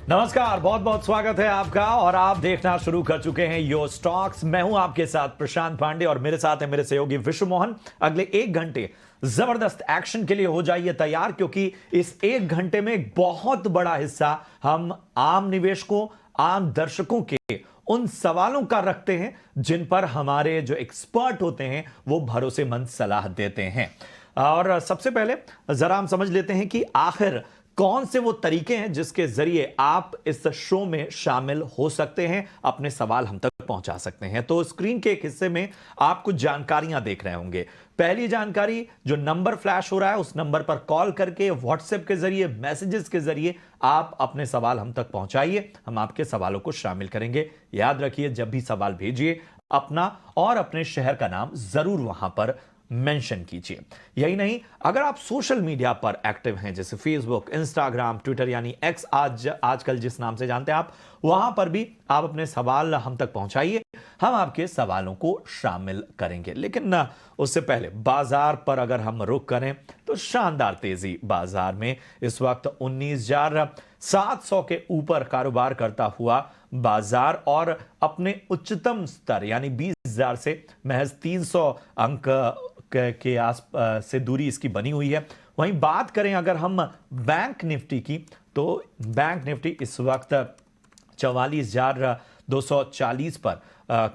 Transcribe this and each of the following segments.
नमस्कार, बहुत बहुत स्वागत है आपका और आप देखना शुरू कर चुके हैं यो स्टॉक्स। मैं हूं आपके साथ प्रशांत पांडे और मेरे साथ है मेरे सहयोगी विश्व मोहन। अगले 1 घंटे जबरदस्त एक्शन के लिए हो जाइए तैयार, क्योंकि इस 1 घंटे में एक बहुत बड़ा हिस्सा हम आम निवेशकों, आम दर्शकों के उन सवालों का रखते हैं जिन पर हमारे जो एक्सपर्ट होते हैं वो भरोसेमंद सलाह देते हैं। और सबसे पहले जरा हम समझ लेते हैं कि आखिर कौन से वो तरीके हैं जिसके जरिए आप इस शो में शामिल हो सकते हैं, अपने सवाल हम तक पहुंचा सकते हैं। तो स्क्रीन के एक हिस्से में आप कुछ जानकारियां देख रहे होंगे। पहली जानकारी, जो नंबर फ्लैश हो रहा है उस नंबर पर कॉल करके व्हाट्सएप के जरिए, मैसेजेस के जरिए आप अपने सवाल हम तक पहुंचाइए, हम आपके सवालों को शामिल करेंगे। याद रखिए, जब भी सवाल भेजिए अपना और अपने शहर का नाम जरूर वहां पर मेंशन कीजिए। यही नहीं, अगर आप सोशल मीडिया पर एक्टिव हैं जैसे फेसबुक, इंस्टाग्राम, ट्विटर यानी एक्स आजकल जिस नाम से जानते हैं आप, वहां पर भी आप अपने सवाल हम तक पहुंचाइए, हम आपके सवालों को शामिल करेंगे। लेकिन उससे पहले बाजार पर अगर हम रुख करें तो शानदार तेजी बाजार में इस वक्त 19,700 के ऊपर कारोबार करता हुआ बाजार और अपने उच्चतम स्तर यानी 20,000 से महज 300 अंक के आस से दूरी इसकी बनी हुई है। वहीं बात करें अगर हम बैंक निफ्टी की, तो बैंक निफ्टी इस वक्त 44,240 पर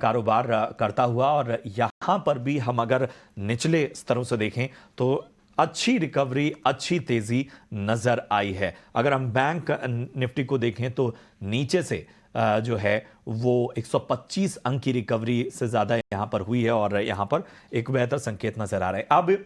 कारोबार करता हुआ, और यहां पर भी हम अगर निचले स्तरों से देखें तो अच्छी रिकवरी, अच्छी तेजी नजर आई है। अगर हम बैंक निफ्टी को देखें तो नीचे से जो है वो 125 अंक की रिकवरी से ज्यादा यहां पर हुई है और यहां पर एक बेहतर संकेत नजर आ रहा है। अब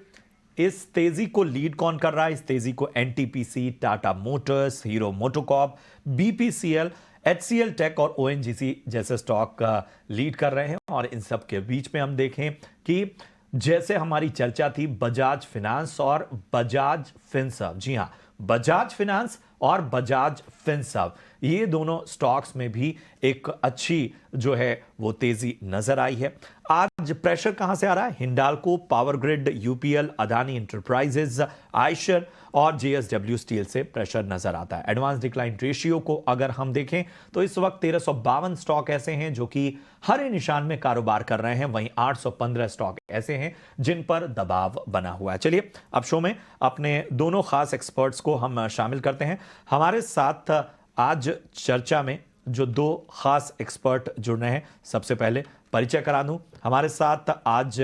इस तेजी को लीड कौन कर रहा है? इस तेजी को NTPC, Tata Motors, Hero MotoCorp, BPCL, HCL Tech और ओएनजीसी जैसे स्टॉक लीड कर रहे हैं। और इन सब के बीच में हम देखें कि जैसे हमारी चर्चा थी बजाज फिनांस और बजाज फिनसर्व, जी हां, बजाज फिनांस और बजाज फिनसर्व, ये दोनों स्टॉक्स में भी एक अच्छी जो है वो तेजी नजर आई है। आज प्रेशर कहां से आ रहा है? Hindalco, power grid, UPL, Adani enterprises, Eicher और जेएसडब्ल्यू स्टील से प्रेशर नजर आता है। एडवांस डिक्लाइन रेशियो को अगर हम देखें तो इस वक्त 1352 स्टॉक ऐसे हैं जो कि हरे निशान में कारोबार कर रहे हैं, वहीं 815 स्टॉक ऐसे हैं जिन पर दबाव बना हुआ है। चलिए अब शो में अपने दोनों खास एक्सपर्ट्स को हम शामिल करते हैं। हमारे साथ आज चर्चा में जो दो खास एक्सपर्ट जुड़ रहे हैं, सबसे पहले परिचय करा दूं। हमारे साथ आज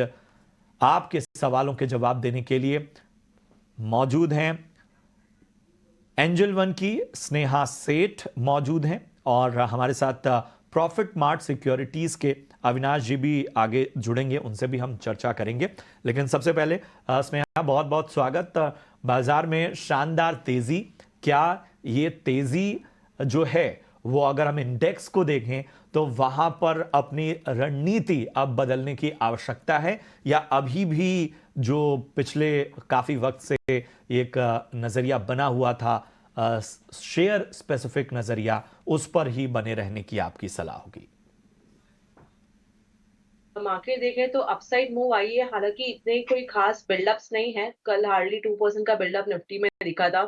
आपके सवालों के जवाब देने के लिए मौजूद हैं एंजल वन की स्नेहा सेठ मौजूद हैं, और हमारे साथ प्रॉफिट मार्ट सिक्योरिटीज के अविनाश जी भी आगे जुड़ेंगे, उनसे भी हम चर्चा करेंगे। लेकिन सबसे पहले स्नेहा, बहुत बहुत स्वागत। बाजार में शानदार तेजी, क्या ये तेजी जो है वो अगर हम इंडेक्स को देखें तो वहां पर अपनी रणनीति अब बदलने की आवश्यकता है, या अभी भी जो पिछले काफी वक्त से एक नजरिया बना हुआ था, शेयर स्पेसिफिक नजरिया, उस पर ही बने रहने की आपकी सलाह होगी? मार्केट देखें तो अपसाइड मूव आई है, हालांकि इतने कोई खास बिल्डअप्स नहीं है। कल हार्डली 2% का बिल्डअप निफ्टी में दिखा था।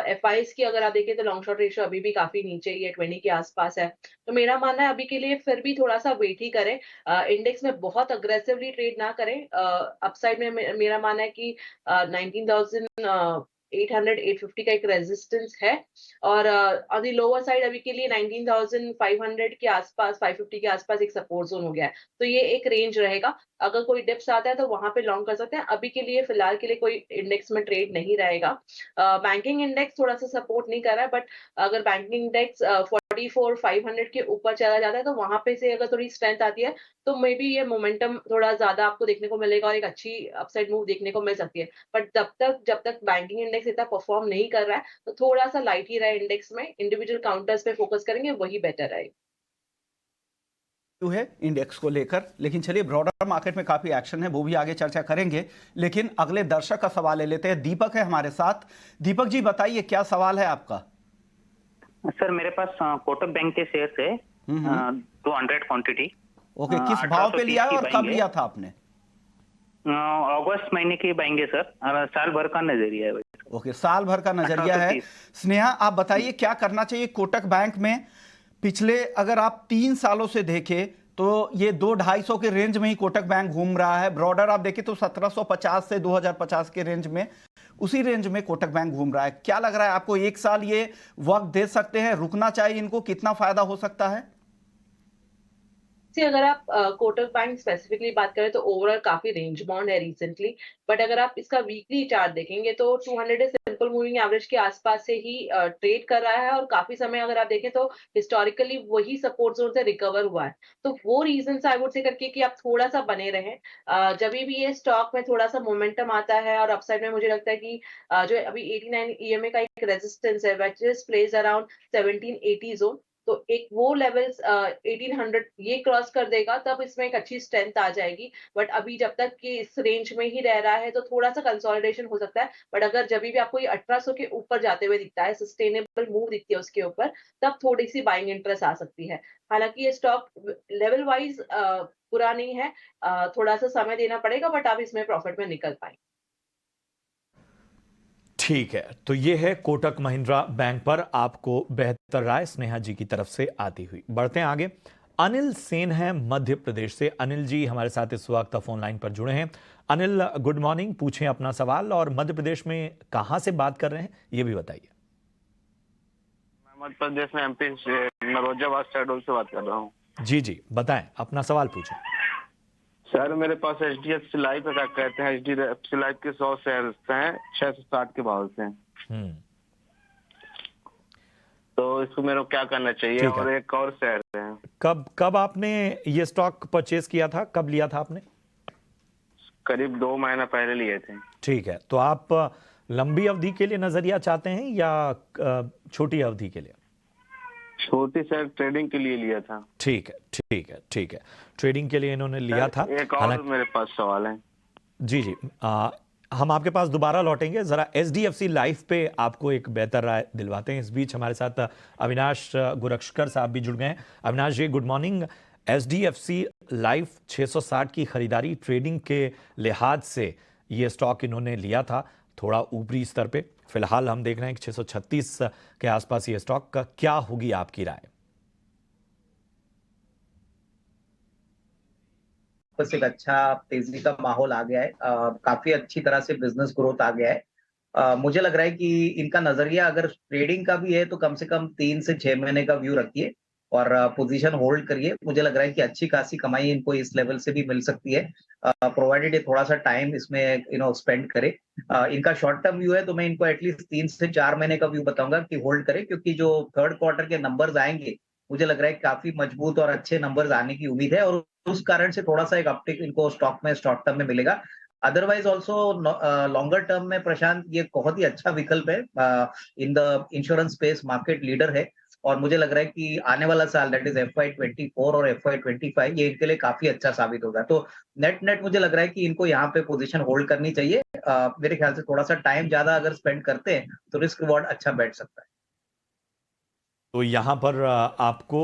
एफआईस की अगर आप देखें तो लॉन्ग शॉर्ट रेशियो अभी भी काफी नीचे ही है, 20 के आसपास है। तो मेरा मानना है अभी के लिए फिर भी थोड़ा सा वेट ही करें, इंडेक्स में बहुत अग्रेसिवली ट्रेड ना करें। अपसाइड में मेरा मानना है कि 19,800 850 का एक रेजिस्टेंस है, और ऑन दी लोअर साइड अभी के लिए 19,500 के आसपास, 550 के आसपास एक सपोर्ट जोन हो गया है। तो ये एक रेंज रहेगा। अगर कोई डिप्स आता है तो वहां पे लॉन्ग कर सकते हैं। अभी के लिए फिलहाल के लिए कोई इंडेक्स में ट्रेड नहीं रहेगा। बैंकिंग इंडेक्स थोड़ा सा सपोर्ट नहीं कर रहा है, बट अगर बैंकिंग इंडेक्स 44,500 के ऊपर चला जाता है तो वहां पे से अगर थोड़ी स्ट्रेंथ आती है तो मे बी ये मोमेंटम थोड़ा ज्यादा आपको देखने को मिलेगा और एक अच्छी अपसाइड मूव देखने को मिल सकती है। बट जब तक बैंकिंग इंडेक्स इतना परफॉर्म नहीं कर रहा है तो थोड़ा सा लाइट ही रहे इंडेक्स में, इंडिविजुअल काउंटर्स पे फोकस करेंगे, वही बेटर रहेगा है इंडेक्स को लेकर। लेकिन चलिए, ब्रॉडर मार्केट में काफी एक्शन है, वो भी आगे चर्चा करेंगे। लेकिन अगले दर्शक का सवाल ले लेते हैं। दीपक है हमारे साथ। दीपक जी बताइए, क्या सवाल है आपका? सर मेरे पास कोटक बैंक के शेयर्स है, 200 क्वांटिटी। ओके, किस भाव पे लिया है और कब लिया था आपने? अगस्त महीने की बाएंगे सर, साल भर का नजरिया है वैसे। ओके, साल भर का नजरिया है। 1830। स्नेहा, आप बताइए क्या करना चाहिए कोटक बैंक में? पिछले अगर आप 3 सालों से देखें तो ये 200-250 के रेंज में ही कोटक बैंक घूम रहा है। ब्रॉडर आप देखें तो 1750 से 2050 के रेंज में, उसी रेंज में कोटक बैंक घूम रहा है। क्या लग रहा है आपको, 1 साल ये वक्त दे सकते हैं, रुकना चाहिए इनको, कितना फायदा हो सकता है? से अगर आप कोटक बैंक स्पेसिफिकली बात करें तो ओवरऑल काफी रेंज बाउंड है रिसेंटली, बट अगर आप इसका वीकली चार्ट देखेंगे तो 200 सिंपल मूविंग एवरेज के आसपास से ही ट्रेड कर रहा है, और काफी समय अगर आप देखें तो हिस्टोरिकली वही सपोर्ट जोन से रिकवर हुआ है। तो वो रीजन आई वुड से करके कि आप थोड़ा सा बने रहें। जब भी ये स्टॉक में थोड़ा सा मोमेंटम आता है और अपसाइड में मुझे लगता है कि जो अभी 89 ईएमए का एक रेजिस्टेंस है which is place around 1780 zone, तो एक वो लेवल्स 1800 ये क्रॉस कर देगा तब इसमें एक अच्छी स्ट्रेंथ आ जाएगी। बट अभी जब तक कि इस रेंज में ही रह रहा है तो थोड़ा सा कंसोलिडेशन हो सकता है। बट अगर जब भी आपको ये 1800 के ऊपर जाते हुए दिखता है, सस्टेनेबल मूव दिखती है उसके ऊपर, तब थोड़ी सी बाइंग इंटरेस्ट आ सकती है। हालांकि ये स्टॉक लेवल वाइज बुरा नहीं है, थोड़ा सा समय देना पड़ेगा, बट आप इसमें प्रॉफिट में निकल पाएंगे। ठीक है, तो ये है कोटक महिंद्रा बैंक पर आपको बेहतर राय स्नेहा जी की तरफ से आती हुई। बढ़ते हैं आगे। अनिल सेन है मध्य प्रदेश से। अनिल जी हमारे साथ इस वक्त फोन लाइन पर जुड़े हैं। अनिल, गुड मॉर्निंग, पूछें अपना सवाल, और मध्य प्रदेश में कहां से बात कर रहे हैं ये भी बताइए। मैं मध्य प्रदेश में एमपी से नरोजाबाद शहडोल से बात कर रहा हूँ। जी जी, बताएं, अपना सवाल पूछें। सर मेरे पास HDFC लाइफ का कहते हैं, HDFC लाइफ के 100 शेयर हैं 660 के भाव से। तो इसको मेरे को क्या करना चाहिए? ठीक है। और एक और शेयर है। कब आपने ये स्टॉक परचेज किया था, कब लिया था आपने? करीब 2 महीना पहले लिए थे। ठीक है, तो आप लंबी अवधि के लिए नजरिया चाहते हैं या छोटी अवधि के लिए? छोटी शेयर ट्रेडिंग के लिए लिया था। ठीक है, ठीक है, ठीक है, ट्रेडिंग के लिए इन्होंने लिया था। एक और मेरे पास सवाल है। जी जी, हम आपके पास दोबारा लौटेंगे। जरा HDFC लाइफ पे आपको एक बेहतर राय दिलवाते हैं। इस बीच हमारे साथ अविनाश गुरक्षकर साहब भी जुड़ गए हैं। अविनाश जी, गुड मॉर्निंग। HDFC लाइफ 660 की खरीदारी ट्रेडिंग के लिहाज से ये स्टॉक इन्होंने लिया था थोड़ा ऊपरी स्तर पे। फिलहाल हम देख रहे हैं कि 636 के आसपास ये स्टॉक का, क्या होगी आपकी राय? बस एक अच्छा तेजी का माहौल आ गया है, काफी अच्छी तरह से बिजनेस ग्रोथ आ गया है। मुझे लग रहा है कि इनका नजरिया अगर ट्रेडिंग का भी है तो कम से कम 3 से 6 महीने का व्यू रखिए और पोजीशन होल्ड करिए। मुझे लग रहा है कि अच्छी खासी कमाई इनको इस लेवल से भी मिल सकती है, प्रोवाइडेड ये थोड़ा सा टाइम इसमें स्पेंड करे। इनका शॉर्ट टर्म व्यू है तो मैं इनको एटलीस्ट 3 से 4 महीने का व्यू बताऊंगा कि होल्ड करें, क्योंकि जो थर्ड क्वार्टर के नंबर्स आएंगे मुझे लग रहा है काफी मजबूत और अच्छे नंबर्स आने की उम्मीद है, और उस कारण से थोड़ा सा एक अपटिक इनको स्टॉक में शॉर्ट टर्म में मिलेगा। अदरवाइज ऑल्सो लॉन्गर टर्म में प्रशांत ये बहुत ही अच्छा विकल्प है। In the insurance space market leader है, और मुझे लग रहा है कि आने वाला साल दैट इज FY24 और FY25 ये इनके लिए काफी अच्छा साबित होगा। तो नेट नेट मुझे लग रहा है कि इनको यहाँ पे पोजीशन होल्ड करनी चाहिए। मेरे ख्याल से थोड़ा सा टाइम ज्यादा अगर स्पेंड करते हैं तो रिस्क रिवॉर्ड अच्छा बैठ सकता है। तो यहाँ पर आपको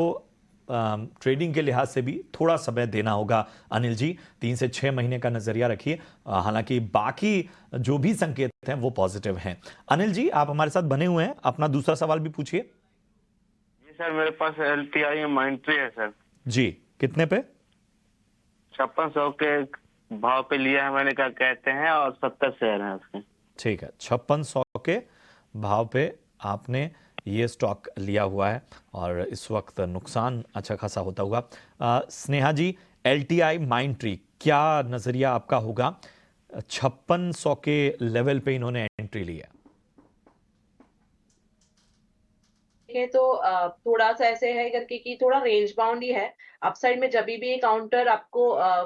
ट्रेडिंग के लिहाज से भी थोड़ा समय देना होगा अनिल जी। 3 से 6 महीने का नजरिया रखिए। हालांकि बाकी जो भी संकेत हैं वो पॉजिटिव हैं। अनिल जी, आप हमारे साथ बने हुए हैं, अपना दूसरा सवाल भी पूछिए। जी सर, मेरे पास LTI में माइंट्री है सर। जी, कितने पे? 5600 के भाव पे लिया है मैंने, क्या कहते हैं, और 70 शेयर हैं उसके। ठीक है, 5600 के भाव पे आपने ये स्टॉक लिया हुआ है और इस वक्त नुकसान अच्छा खासा होता हुआ। स्नेहा जी, LTI माइंट्री, क्या नजरिया आपका होगा? 5600 के लेवल पे इन्होंने एंट्री लिया। तो थोड़ा सा ऐसे है करके कि थोड़ा रेंज बाउंड ही है। अपसाइड में जब भी काउंटर आपको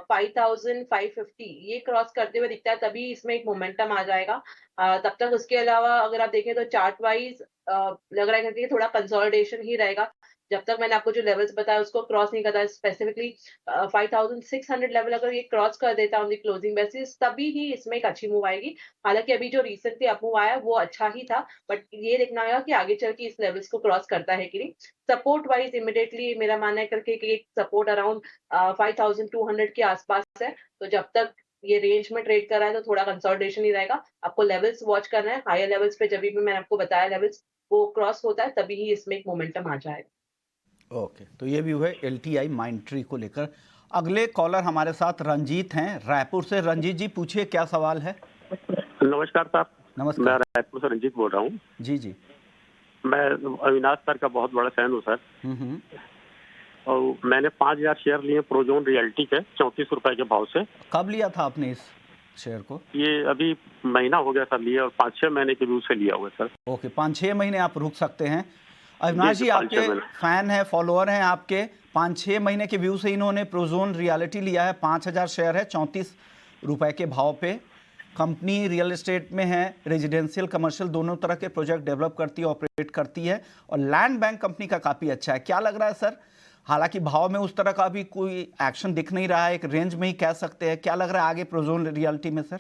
5550 ये क्रॉस करते हुए दिखता है तभी इसमें एक मोमेंटम आ जाएगा। तब तक उसके अलावा अगर आप देखें तो चार्ट वाइज लग रहा है कि थोड़ा कंसोलिडेशन ही रहेगा। जब तक मैंने आपको जो लेवल्स बताया उसको क्रॉस नहीं करता, स्पेसिफिकली 5600 लेवल अगर ये क्रॉस कर देता ऑन द क्लोजिंग बेसिस तभी ही इसमें एक अच्छी मूव आएगी। हालांकि अभी जो रिसेंटली अप मूव आया वो अच्छा ही था, बट ये देखना होगा कि आगे चल के इस लेवल्स को क्रॉस करता है कि नहीं। सपोर्ट वाइज इमीडिएटली मेरा मानना है करके कि एक सपोर्ट अराउंड 5200 के आसपास है। तो जब तक ये रेंज में ट्रेड कर रहा है तो थोड़ा कंसोलिडेशन ही रहेगा। आपको लेवल्स वॉच करना है, हायर लेवल्स पे जब भी मैंने आपको बताया लेवल्स वो क्रॉस होता है तभी ही इसमें एक मोमेंटम आ जाएगा। ओके, तो ये भी हुए LTI माइंडट्री को लेकर। अगले कॉलर हमारे साथ रंजीत हैं रायपुर से। रंजीत जी पूछिए, क्या सवाल है? नमस्कार साहब। नमस्कार। मैं रायपुर से रंजीत बोल रहा हूँ। जी जी। मैं अविनाश सर का बहुत बड़ा फैन हूँ सर। और मैंने 5,000 शेयर लिए प्रोजोन रियल्टी के 34 रुपए के भाव से। कब लिया था आपने इस शेयर को? ये अभी महीना हो गया सर लिए, और 5-6 महीने के व्यू से लिया हुआ है सर। ओके, 5-6 महीने आप रुक सकते हैं। अविनाश जी, 5-6 आपके महीने। फैन हैं, फॉलोअर हैं आपके। 5-6 महीने के व्यू से इन्होंने प्रोजोन रियलिटी लिया है। 5,000 शेयर है, 34 रुपए के भाव पे। कंपनी रियल एस्टेट में है, रेजिडेंशियल कमर्शियल दोनों तरह के प्रोजेक्ट डेवलप करती है, ऑपरेट करती है, और लैंड बैंक कंपनी का काफ़ी अच्छा है। क्या लग रहा है सर? हालांकि भाव में उस तरह का भी कोई एक्शन दिख नहीं रहा है, एक रेंज में ही कह सकते हैं। क्या लग रहा है आगे प्रोजोन रियलिटी में सर?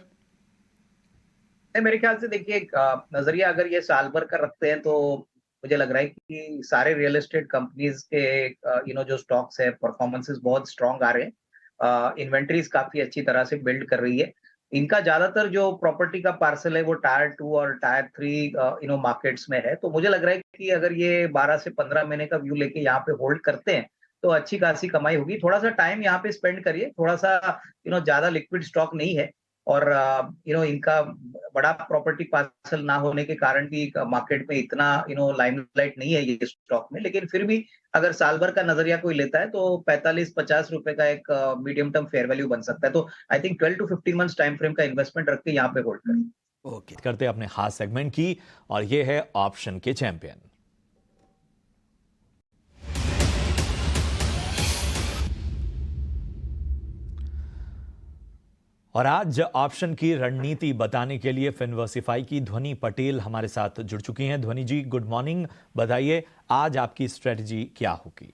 मेरे ख्याल से देखिए, एक नजरिया अगर ये साल भर का रखते हैं तो मुझे लग रहा है कि सारे रियल एस्टेट कंपनीज के जो स्टॉक्स है परफॉर्मेंसेस बहुत स्ट्रांग आ रहे हैं। इन्वेंट्रीज काफी अच्छी तरह से बिल्ड कर रही है। इनका ज्यादातर जो प्रॉपर्टी का पार्सल है वो टायर 2 और टायर 3 मार्केट्स में है। तो मुझे लग रहा है कि अगर ये 12 से 15 महीने का व्यू लेके यहाँ पे होल्ड करते हैं तो अच्छी खासी कमाई होगी। थोड़ा सा टाइम यहाँ पे स्पेंड करिए, थोड़ा सा ज्यादा लिक्विड स्टॉक नहीं है, और इनका बड़ा प्रॉपर्टी पार्सल ना होने के कारण भी मार्केट में इतना लाइमलाइट नहीं है ये स्टॉक में। लेकिन फिर भी अगर साल भर का नजरिया कोई लेता है तो 45-50 रुपए का एक मीडियम टर्म फेयर वैल्यू बन सकता है। तो I think 12 to 15 months time frame का इन्वेस्टमेंट रख के यहाँ पे होल्ड करें। ओके, करते हैं अपने खास सेगमेंट की, और ये है ऑप्शन के चैंपियन। और आज ऑप्शन की रणनीति बताने के लिए फिनवर्सिफाई की ध्वनि पटेल हमारे साथ जुड़ चुकी हैं। ध्वनि जी, गुड मॉर्निंग, बताइए आज आपकी स्ट्रेटजी क्या होगी?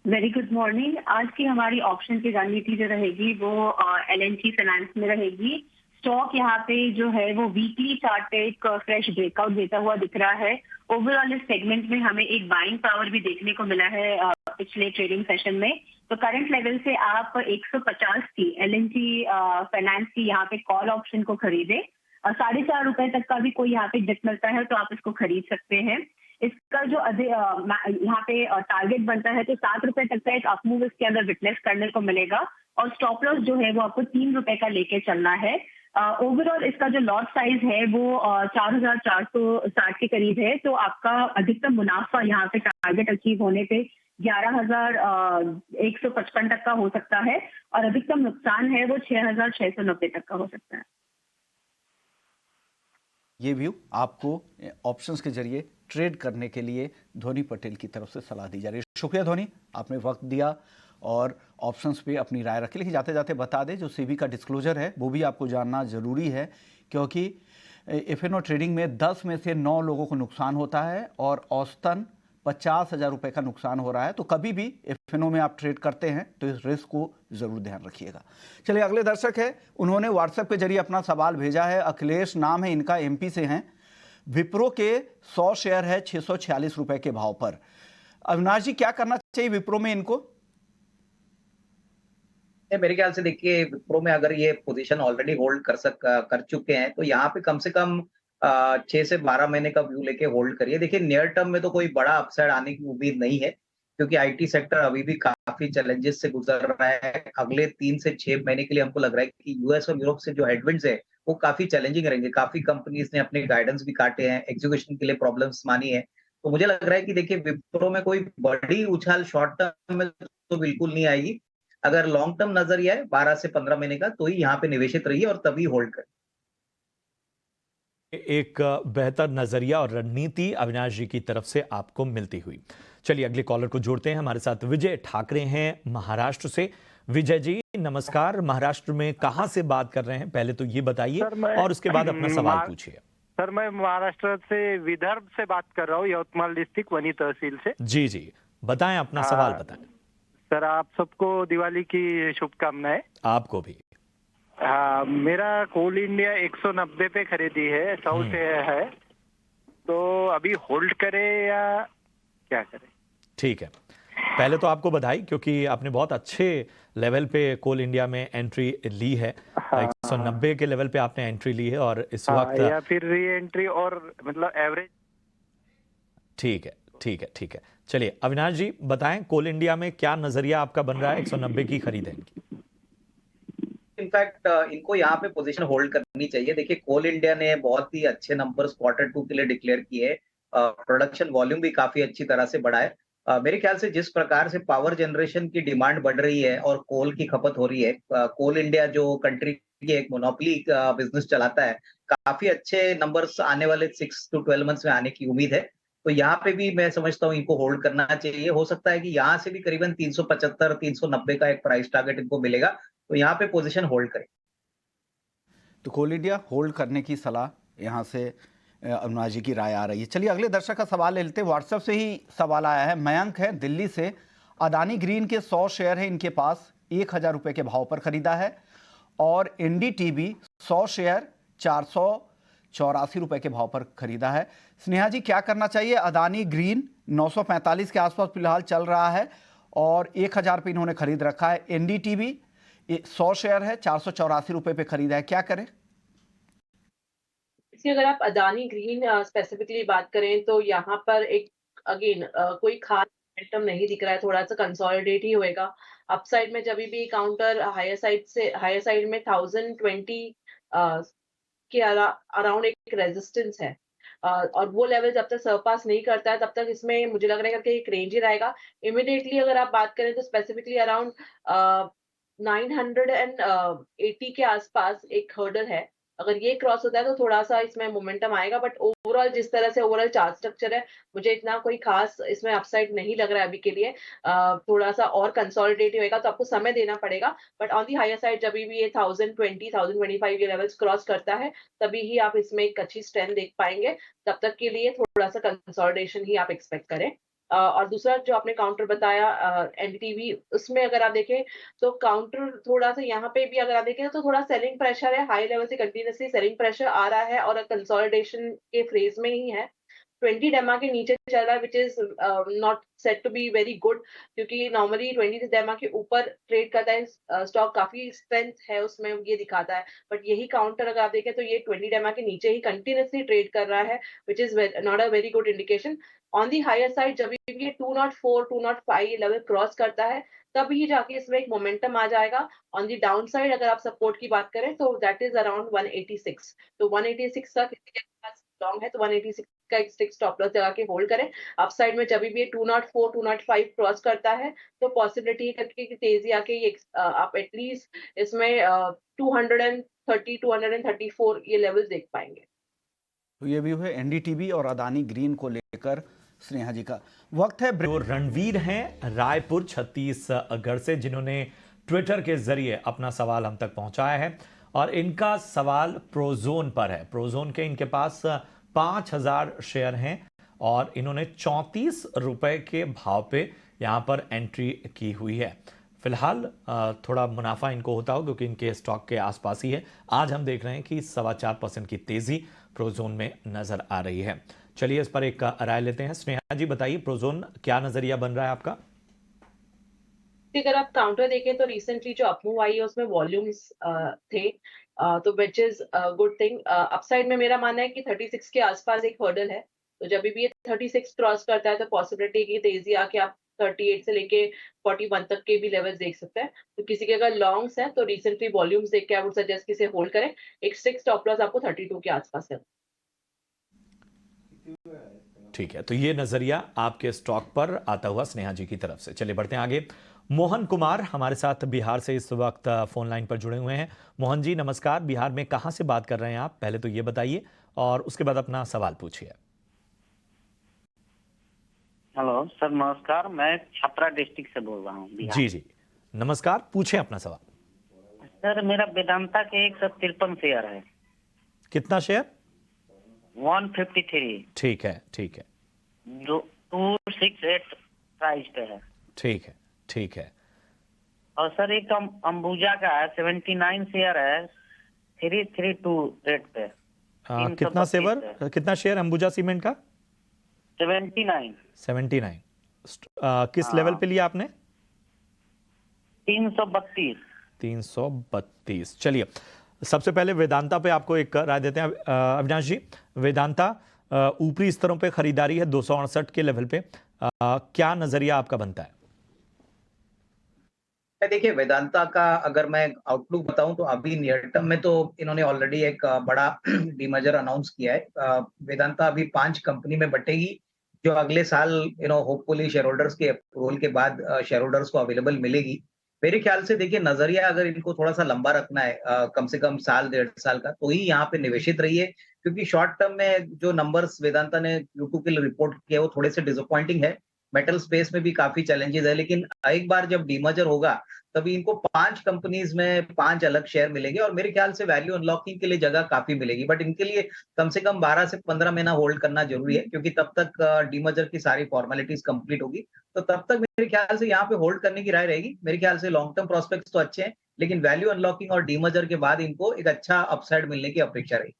Very good morning. आज की हमारी ऑप्शन की रणनीति जो रहेगी वो L&T फाइनेंस में रहेगी। स्टॉक यहाँ पे जो है वो वीकली चार्ट पे एक फ्रेश ब्रेकआउट देता हुआ दिख रहा है। ओवरऑल इस सेगमेंट में हमें एक बाइंग पावर भी देखने को मिला है पिछले ट्रेडिंग सेशन में। तो करंट लेवल से आप 150 की L&T फाइनेंस की यहाँ पे कॉल ऑप्शन को खरीदे, और 4.5 रुपए तक का भी कोई यहाँ पे डिप मिलता है तो आप इसको खरीद सकते हैं। इसका जो यहाँ पे टारगेट बनता है तो 7 रुपए तक का एक अपमूव इसके अंदर विटनेस करने को मिलेगा, और स्टॉप लॉस जो है वो आपको 3 रुपए का लेके चलना है। ओवरऑल इसका जो लॉट साइज है वो 4,460 के करीब है। तो आपका अधिकतम मुनाफा यहाँ पे टारगेट अचीव होने पे 11,155 तक का हो सकता है, और अधिकतम नुकसान है वो 6,690 तक का हो सकता है। ये व्यू आपको ऑप्शंस के जरिए ट्रेड करने के लिए ध्वनि पटेल की तरफ से सलाह दी जा रही है। शुक्रिया ध्वनि, आपने वक्त दिया और ऑप्शंस पे अपनी राय रखी। लेकिन जाते जाते बता दें, जो सेबी का डिस्क्लोजर है वो भी आपको जानना ज़रूरी है, क्योंकि F&O ट्रेडिंग में 10 में से 9 लोगों को नुकसान होता है और औसतन 50,000 रुपये का नुकसान हो रहा है। तो कभी भी F&O में आप ट्रेड करते हैं तो इस रिस्क को ज़रूर ध्यान रखिएगा। चलिए, अगले दर्शक है, उन्होंने व्हाट्सएप के जरिए अपना सवाल भेजा है। अखिलेश नाम है इनका, MP से हैं। विप्रो के 100 शेयर है 646 रुपए के भाव पर। अविनाश जी, क्या करना चाहिए विप्रो में इनको? मेरे ख्याल से देखिए, विप्रो में अगर ये पोजीशन ऑलरेडी होल्ड कर चुके हैं तो यहाँ पे कम से कम 6 से 12 महीने का व्यू लेके होल्ड करिए। देखिए, नियर टर्म में तो कोई बड़ा अपसाइड आने की उम्मीद नहीं है, क्योंकि IT सेक्टर अभी भी काफी चैलेंजेस से गुजर रहा है। अगले 3 से 6 महीने के लिए हमको लग रहा है कि US और यूरोप से जो हेडविंड्स है वो काफी चैलेंजिंग रहेंगे। काफी कंपनीज ने अपने गाइडेंस भी काटे हैं, एग्जीक्यूशन के लिए प्रॉब्लम्स मानी है। तो मुझे लग रहा है कि देखिए, विप्रो में कोई बड़ी उछाल शॉर्ट टर्म में तो बिल्कुल नहीं आएगी। अगर लॉन्ग टर्म नजरिया है 12 से 15 महीने का, तो ही यहाँ पे निवेशित रहिए और तभी होल्ड करें। एक बेहतर नजरिया और रणनीति अविनाश जी की तरफ से आपको मिलती हुई। चलिए, अगले कॉलर को जोड़ते हैं। हमारे साथ विजय ठाकरे हैं महाराष्ट्र से। विजय जी नमस्कार। महाराष्ट्र में कहां से बात कर रहे हैं, पहले तो ये बताइए और उसके बाद अपना सवाल पूछिए। सर, मैं महाराष्ट्र से विदर्भ से बात कर रहा हूँ, यवतमाल डिस्ट्रिक्ट वनी तहसील से। जी जी, बताएं अपना सवाल बताएं। सर, आप सबको दिवाली की शुभकामनाएं। आपको भी। हाँ, मेरा कोल इंडिया 190 पे खरीदी है, 100 से है, तो अभी होल्ड करें या क्या करें? ठीक है, पहले तो आपको बधाई, क्योंकि आपने बहुत अच्छे लेवल पे कोल इंडिया में एंट्री ली है। 190 के लेवल पे आपने एंट्री ली है और इस वक्त या फिर री एंट्री और मतलब एवरेज। ठीक है, ठीक है, ठीक है। चलिए अविनाश जी बताएं, कोल इंडिया में क्या नजरिया आपका बन रहा है 190 की खरीद है इनकी? इनफैक्ट इनको यहाँ पे पोजीशन होल्ड करनी चाहिए। देखिए कोल इंडिया ने बहुत ही अच्छे नंबर्स क्वार्टर 2 के लिए डिक्लेयर किए। प्रोडक्शन वॉल्यूम भी काफी अच्छी तरह से बढ़ा है। मेरे ख्याल से जिस प्रकार से पावर जनरेशन की डिमांड बढ़ रही है और कोल की खपत हो रही है, कोल इंडिया जो कंट्री की एक मोनोपोली बिजनेस चलाता है, काफी अच्छे नंबर्स आने वाले 6 to 12 मंथ्स में आने की उम्मीद है। तो यहाँ पे भी मैं समझता हूँ इनको होल्ड करना चाहिए। हो सकता है कि यहाँ से भी करीबन 375 390 का एक प्राइस टारगेट इनको मिलेगा, तो यहाँ पे पोजीशन होल्ड करें। तो कोल इंडिया होल्ड करने की सलाह यहाँ से अविनाश जी की राय आ रही है। चलिए अगले दर्शक का सवाल ले लेते हैं। व्हाट्सएप से ही सवाल आया है। मयंक है दिल्ली से। अदानी ग्रीन के 100 शेयर है इनके पास, 1000 रुपये के भाव पर खरीदा है। और एनडीटीवी 100 शेयर 484 रुपये के भाव पर खरीदा है। स्नेहा जी क्या करना चाहिए? अदानी ग्रीन 945 के आसपास फिलहाल चल रहा है और 1000 पे इन्होंने खरीद रखा है। एनडीटीवी 100 शेयर है, 484 रुपये पे खरीदा है, क्या करें? इसकी अगर आप अदानी ग्रीन स्पेसिफिकली बात करें तो यहाँ पर एक अगेन कोई खास मोमेंटम नहीं दिख रहा है, थोड़ा सा कंसोलिडेट ही होएगा। अपसाइड में जब भी काउंटर हायर साइड में 1020 के अराउंड एक रेजिस्टेंस है, और वो लेवल जब तक सरपास नहीं करता है तब तक इसमें मुझे लग रहा है कि एक रेंज ही रहेगा। इमीडिएटली अगर आप बात करें तो स्पेसिफिकली अराउंड 980 के आसपास एक हर्डल है। अगर ये क्रॉस होता है तो थोड़ा सा इसमें मोमेंटम आएगा, बट ओवरऑल जिस तरह से ओवरऑल चार्ट स्ट्रक्चर है, मुझे इतना कोई खास इसमें अपसाइड नहीं लग रहा है अभी के लिए। थोड़ा सा और कंसोलिडेट होएगा तो आपको समय देना पड़ेगा, but on the higher side जब भी ये 1020 1025 ये लेवल्स क्रॉस करता है तभी ही आप इसमें एक अच्छी स्ट्रेंथ देख पाएंगे। तब तक के लिए थोड़ा सा कंसोलिडेशन ही आप एक्सपेक्ट करें। और दूसरा जो आपने काउंटर बताया एनडीटीवी, उसमें अगर आप देखें तो काउंटर थोड़ा सा यहाँ पे भी अगर आप देखें तो थोड़ा सेलिंग प्रेशर है, हाई लेवल से कंटिन्यूअसली सेलिंग प्रेशर आ रहा है और कंसोलिडेशन के फेज में ही है। 20 डेमा के नीचे चल रहा है, which is not set to be very good, क्योंकि नॉर्मली 20 डेमा के ऊपर ट्रेड करता है स्टॉक, काफी स्ट्रेंथ है उसमें ये दिखाता है। बट यही काउंटर अगर आप देखें तो ये 20 डेमा के नीचे ही कंटिन्यूअसली ट्रेड कर रहा है, which is not a very good indication. On the higher side जब भी ये 204 205 लेवल क्रॉस करता है तभी जाके इसमें एक मोमेंटम आ जाएगा। ऑन दी डाउन साइड अगर आप सपोर्ट की बात करें तो दैट इज अराउंड 186। तो 186 का किसी के पास लॉन्ग है तो 186 का एक स्टिक स्टॉप लॉस लगा के होल्ड करें। अपसाइड में जब भी ये 204 205 क्रॉस करता है तो पॉसिबिलिटी करके कि तेजी आके ये आप एटलीस्ट इसमें 230 234 ये लेवल्स देख पाएंगे। तो ये भी है एनडीटीवी और अदानी ग्रीन को लेकर स्नेहा जी का। वक्त है जो रणवीर हैं रायपुर छत्तीसगढ़ से, जिन्होंने ट्विटर के जरिए अपना सवाल हम तक पहुंचाया है और इनका सवाल प्रोजोन पर है। प्रोजोन के इनके पास 5000 शेयर हैं और इन्होंने 34 रुपए के भाव पे यहां पर एंट्री की हुई है। फिलहाल थोड़ा मुनाफा इनको होता हो क्योंकि इनके स्टॉक के आसपास ही है। आज हम देख रहे हैं कि 4.25% की तेजी प्रोजोन में नजर आ रही है। चलिए इस पर एक राय लेते हैं। स्नेहा जी बताइए, प्रोजोन क्या नजरिया बन रहा है आपका? अगर आप काउंटर देखें तो रिसेंटली जो अपमूव आई है उसमें वॉल्यूम्स थे, तो which is good thing. Upside में मेरा मानना है कि 36 के आसपास एक हर्डल है, तो जब भी ये 36 क्रॉस करता है तो पॉसिबिलिटी की तेजी आके आप 38 से लेके 41 तक के भी लेवल्स देख सकते हैं। तो किसी के अगर लॉन्ग्स है तो रिसेंटली वॉल्यूम्स देख के आई वुड सजेस्ट कि इसे होल्ड करें। एक स्टिक स्टॉप लॉस आपको 32 के आसपास है। ठीक है, तो ये नजरिया आपके स्टॉक पर आता हुआ स्नेहा जी की तरफ से। चलिए बढ़ते हैं आगे। मोहन कुमार हमारे साथ बिहार से इस वक्त फोन लाइन पर जुड़े हुए हैं। मोहन जी नमस्कार, बिहार में कहां से बात कर रहे हैं आप? पहले तो ये बताइए और उसके बाद अपना सवाल पूछिए। हेलो सर, नमस्कार। मैं छपरा डिस्ट्रिक्ट से बोल रहा हूँ। जी जी नमस्कार, पूछें अपना सवाल। सर मेरा वेदांता के 153 शेयर है। कितना शेयर? 153। ठीक है, ठीक है। 268 प्राइस पे है। ठीक है, ठीक है। और सर एक अंबुजा का है 79 शेयर है, 332 रेट पे। कितना शेयर अंबुजा सीमेंट का? 79। किस लेवल पे लिया आपने? 332। 332। चलिए, सबसे पहले वेदांता पे आपको एक राय देते हैं। अविनाश जी, वेदांता ऊपरी स्तरों पे खरीदारी है 268 के लेवल पे, क्या नजरिया आपका बनता है? देखिए, वेदांता का अगर मैं आउटलुक बताऊं तो अभी नियर टर्म में तो इन्होंने ऑलरेडी एक बड़ा डीमर्जर अनाउंस किया है। वेदांता अभी 5 कंपनी में बटेगी, जो अगले साल होपफुली शेयर होल्डर्स के अप्रूवल के बाद शेयर होल्डर्स को अवेलेबल मिलेगी। मेरे ख्याल से देखिए, नजरिया अगर इनको थोड़ा सा लंबा रखना है, कम से कम साल 1.5 साल का, तो ही यहाँ पे निवेशित रहिए, क्योंकि शॉर्ट टर्म में जो नंबर्स वेदांता ने Q2 के लिए रिपोर्ट किया वो थोड़े से डिसअपॉइंटिंग है। मेटल स्पेस में भी काफी चैलेंजेस है, लेकिन एक बार जब डीमर्जर होगा तभी इनको 5 कंपनीज में 5 अलग शेयर मिलेंगे और मेरे ख्याल से वैल्यू अनलॉकिंग के लिए जगह काफी मिलेगी। बट इनके लिए कम से कम 12 से 15 महीना होल्ड करना जरूरी है, क्योंकि तब तक डीमर्जर की सारी फॉर्मेलिटीज कंप्लीट होगी। तो तब तक मेरे ख्याल से यहाँ पे होल्ड करने की राय रहेगी। मेरे ख्याल से लॉन्ग टर्म प्रोस्पेक्ट्स तो अच्छे हैं, लेकिन वैल्यू अनलॉकिंग और डीमर्जर के बाद इनको एक अच्छा अपसाइड मिलने की अपेक्षा रहेगी।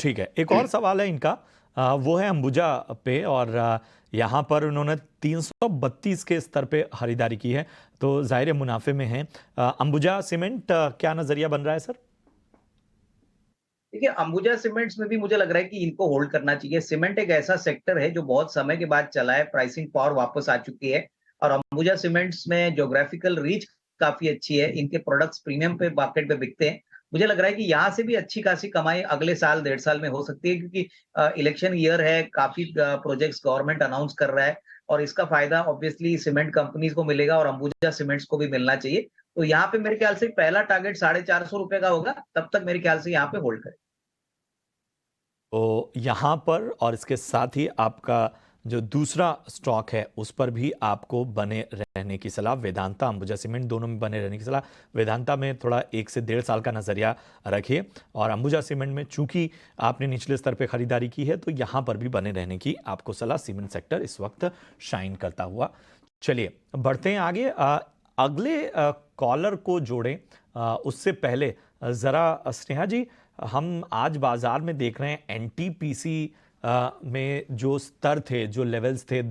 ठीक है, एक और सवाल है इनका, वो है अंबुजा पे, और यहाँ पर उन्होंने 332 के स्तर पे खरीदारी की है, तो जाहिर मुनाफे में है। अंबुजा सीमेंट क्या नजरिया बन रहा है सर? देखिए, अंबुजा सीमेंट्स में भी मुझे लग रहा है कि इनको होल्ड करना चाहिए। सीमेंट एक ऐसा सेक्टर है जो बहुत समय के बाद चला है, प्राइसिंग पावर वापस आ चुकी है और अंबुजा सीमेंट्स में ज्योग्राफिकल रीच काफी अच्छी है। इनके प्रोडक्ट्स प्रीमियम पे मार्केट में बिकते हैं। मुझे लग रहा है कि यहाँ से भी अच्छी खासी कमाई अगले साल 1.5 साल में हो सकती है, क्योंकि इलेक्शन ईयर है, काफी प्रोजेक्ट्स गवर्नमेंट अनाउंस कर रहा है और इसका फायदा ऑब्वियसली सीमेंट कंपनीज को मिलेगा और अंबुजा सीमेंट्स को भी मिलना चाहिए। तो यहाँ पे मेरे ख्याल से पहला टारगेट 450 रुपए का होगा, तब तक मेरे ख्याल से यहाँ पे होल्ड करें। तो यहाँ पर और इसके साथ ही आपका जो दूसरा स्टॉक है उस पर भी आपको बने रहने की सलाह, वेदांता अंबुजा सीमेंट दोनों में बने रहने की सलाह। वेदांता में थोड़ा 1 से 1.5 साल का नजरिया रखिए और अंबुजा सीमेंट में चूंकि आपने निचले स्तर पे खरीदारी की है तो यहाँ पर भी बने रहने की आपको सलाह। सीमेंट सेक्टर इस वक्त शाइन करता हुआ। चलिए बढ़ते हैं आगे, अगले कॉलर को जोड़ें उससे पहले जरा स्नेहा जी, हम आज बाजार में देख रहे हैं एनटीपीसी में जो स्तर थे, जो लेवल्स थे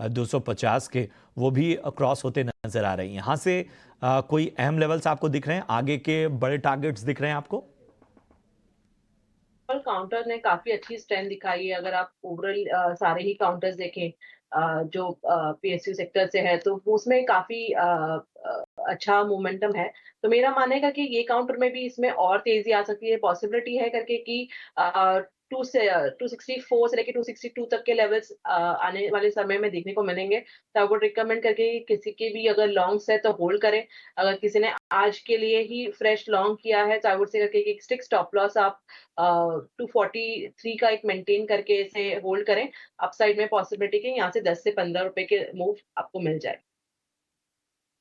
250 के, वो भी क्रॉस होते नजर आ रहे हैं। यहाँ से कोई अहम लेवल्स आपको दिख रहे हैं, आगे के बड़े टारगेट्स दिख रहे हैं आपको? काउंटर ने काफी अच्छी स्ट्रेंथ दिखाई है। अगर आप ओवरऑल सारे ही काउंटर्स देखें जो पीएसयू सेक्टर से है, तो उसमें काफी अच्छा मोमेंटम है। तो मेरा मानने का कि ये काउंटर में भी इसमें और तेजी आ सकती है, पॉसिबिलिटी है करके कि 264 से लेके 262 तक के लेवल्स आने वाले समय में देखने को मिलेंगे। तो आई वुड रिकमेंड करके किसी के भी अगर लॉन्ग्स है तो होल्ड करें। अगर किसी ने आज के लिए ही फ्रेश लॉन्ग किया है तो आई वुड से करके एक स्टिक स्टॉप लॉस आप 243 का एक मेंटेन करके इसे होल्ड करें। अपसाइड में पॉसिबिलिटी के यहाँ से 10 से 15 रुपए के मूव आपको मिल जाए।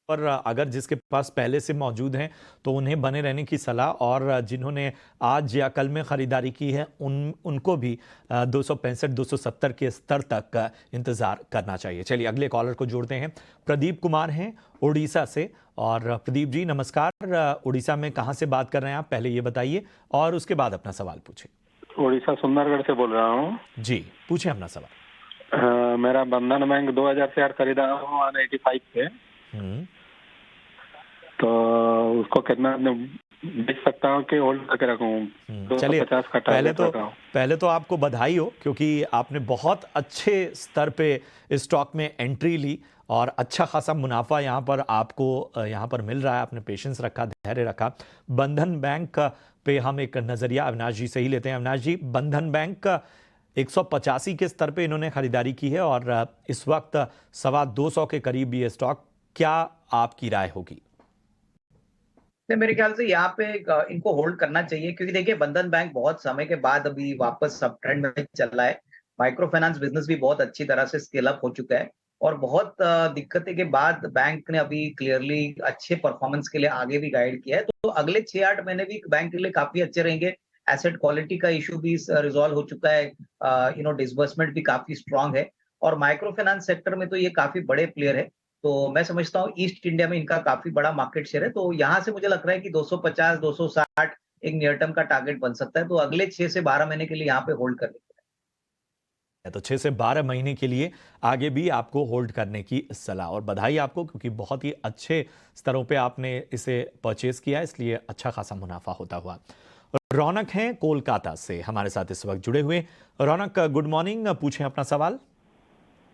पर अगर जिसके पास पहले से मौजूद हैं तो उन्हें बने रहने की सलाह, और जिन्होंने आज या कल में खरीदारी की है उनको भी 265-270 के स्तर तक इंतजार करना चाहिए। चलिए अगले कॉलर को जोड़ते हैं। प्रदीप कुमार हैं उड़ीसा से, और प्रदीप जी नमस्कार। उड़ीसा में कहाँ से बात कर रहे हैं आप, पहले ये बताइए और उसके बाद अपना सवाल पूछिए। उड़ीसा सुंदरगढ़ से बोल रहा हूँ जी, पूछिए अपना सवाल। मेरा बंधन बैंक 2000 शेयर खरीदा हूँ 185 पे, तो उसको कितना बेच सकता हूँ कि होल्ड करके रखूँ? चलिए 250 का टारगेट रखा हूँ। पहले तो आपको बधाई हो, क्योंकि आपने बहुत अच्छे स्तर पे इस स्टॉक में एंट्री ली और अच्छा खासा मुनाफा यहाँ पर आपको यहाँ पर मिल रहा है। आपने पेशेंस रखा, धैर्य रखा। बंधन बैंक पे हम एक नज़रिया अविनाश जी से ही लेते हैं। अविनाश जी, बंधन बैंक 185 के स्तर पे इन्होंने खरीदारी की है और इस वक्त 225 के करीब ये स्टॉक, क्या आपकी राय होगी? मेरे ख्याल से यहाँ पे इनको होल्ड करना चाहिए, क्योंकि देखिए बंधन बैंक बहुत समय के बाद अभी वापस सब ट्रेंड में चल रहा है। माइक्रो फाइनेंस बिजनेस भी बहुत अच्छी तरह से स्केल अप हो चुका है और बहुत दिक्कतें के बाद बैंक ने अभी क्लियरली अच्छे परफॉर्मेंस के लिए आगे भी गाइड किया है। तो अगले 6-8 महीने भी बैंक के लिए काफी अच्छे रहेंगे। एसेट क्वालिटी का इशू भी रिजॉल्व हो चुका है, डिसबर्समेंट भी काफी स्ट्रांग है और माइक्रो फाइनेंस सेक्टर में तो ये काफी बड़े प्लेयर है। तो मैं समझता हूँ ईस्ट इंडिया में इनका काफी बड़ा मार्केट शेयर है। तो यहाँ से मुझे लग रहा है कि 250-260 एक नियर टर्म का टारगेट बन सकता है। तो अगले 6 से 12 महीने के लिए यहाँ पे होल्ड करने। तो 6 से 12 महीने के लिए आगे भी आपको होल्ड करने की सलाह। और बधाई आपको, क्योंकि बहुत ही अच्छे स्तरों पे आपने इसे परचेज किया, इसलिए अच्छा खासा मुनाफा होता हुआ। रौनक हैं कोलकाता से हमारे साथ इस वक्त जुड़े हुए। रौनक, गुड मॉर्निंग, पूछें अपना सवाल।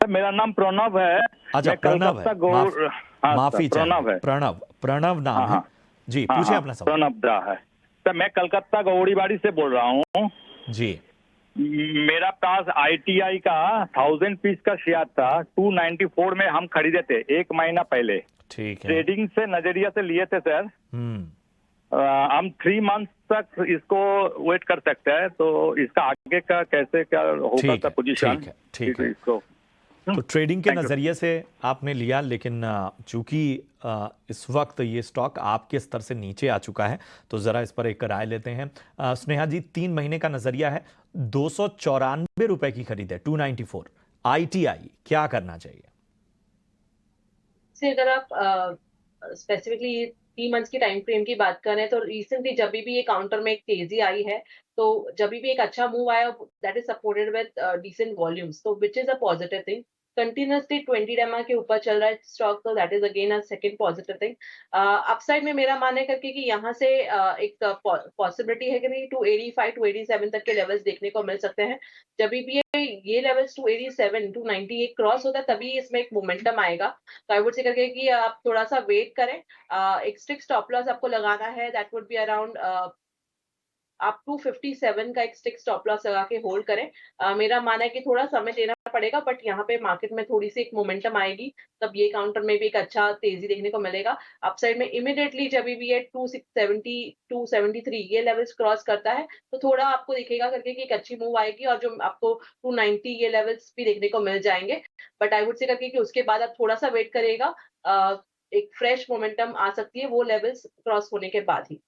मेरा नाम प्रणव है। अच्छा, प्रणव है, माफी प्रणव है, प्रणव नाम है जी, पूछें अपना सवाल। प्रणव दा है सर, मैं कलकत्ता गौड़ीबाड़ी से बोल रहा हूँ जी। मेरा पास ITI का 1000 पीस का शेयर था, 294 में हम खरीदे थे 1 महीना पहले। ठीक है, ट्रेडिंग से नजरिया से लिए थे सर। हम 3 मंथ तक इसको वेट कर सकते हैं, तो इसका आगे का कैसे क्या होगा सर पोजीशन? ठीक है। इसको तो ट्रेडिंग के नज़रिए से आपने लिया, लेकिन चूंकि इस वक्त ये स्टॉक आपके स्तर से नीचे आ चुका है, तो ज़रा इस पर एक राय लेते हैं। स्नेहा जी, 3 महीने का नज़रिया है, 294 रुपए की खरीद है, 294 ITI, क्या करना चाहिए? से अगर आप स्पेसिफिकली 3 मंथ्स की टाइम फ्रेम की बात करें, तो रिसेंटली जब भी ये काउंटर में एक तेजी आई है, तो जब भी एक अच्छा मूव आया, that is supported with decent volumes, तो which is a positive thing. Continuously 20 DEMA के ऊपर चल रहा है स्टॉक, तो that is again a second positive thing. Upside में मेरा मानना है करके कि यहाँ से एक पॉसिबिलिटी है कि 285 287 तक के लेवल्स देखने को मिल सकते हैं। जब भी ये लेवल्स 287 298 क्रॉस होता है, तभी इसमें एक मोमेंटम आएगा। तो आई वुड से करके कि आप थोड़ा सा वेट करें। एक स्ट्रिक्ट स्टॉप लॉस आपको लगाना है, दैट वुड बी अराउंड आप 257 का एक स्टिक स्टॉप लॉस लगा के होल्ड करें। मेरा मानना है कि थोड़ा समय देना पड़ेगा, बट यहाँ पे मार्केट में थोड़ी सी एक मोमेंटम आएगी, तब ये काउंटर में भी एक अच्छा तेजी देखने को मिलेगा। अपसाइड में इमीडिएटली जब भी ये 2670 273 ये लेवल्स क्रॉस करता है, तो थोड़ा आपको दिखेगा करके कि एक अच्छी मूव आएगी, और जो आपको 290 ये लेवल्स भी देखने को मिल जाएंगे। बट आई वुड से करके कि उसके बाद आप थोड़ा सा वेट करेगा, एक फ्रेश मोमेंटम आ सकती है वो लेवल्स क्रॉस होने के बाद ही।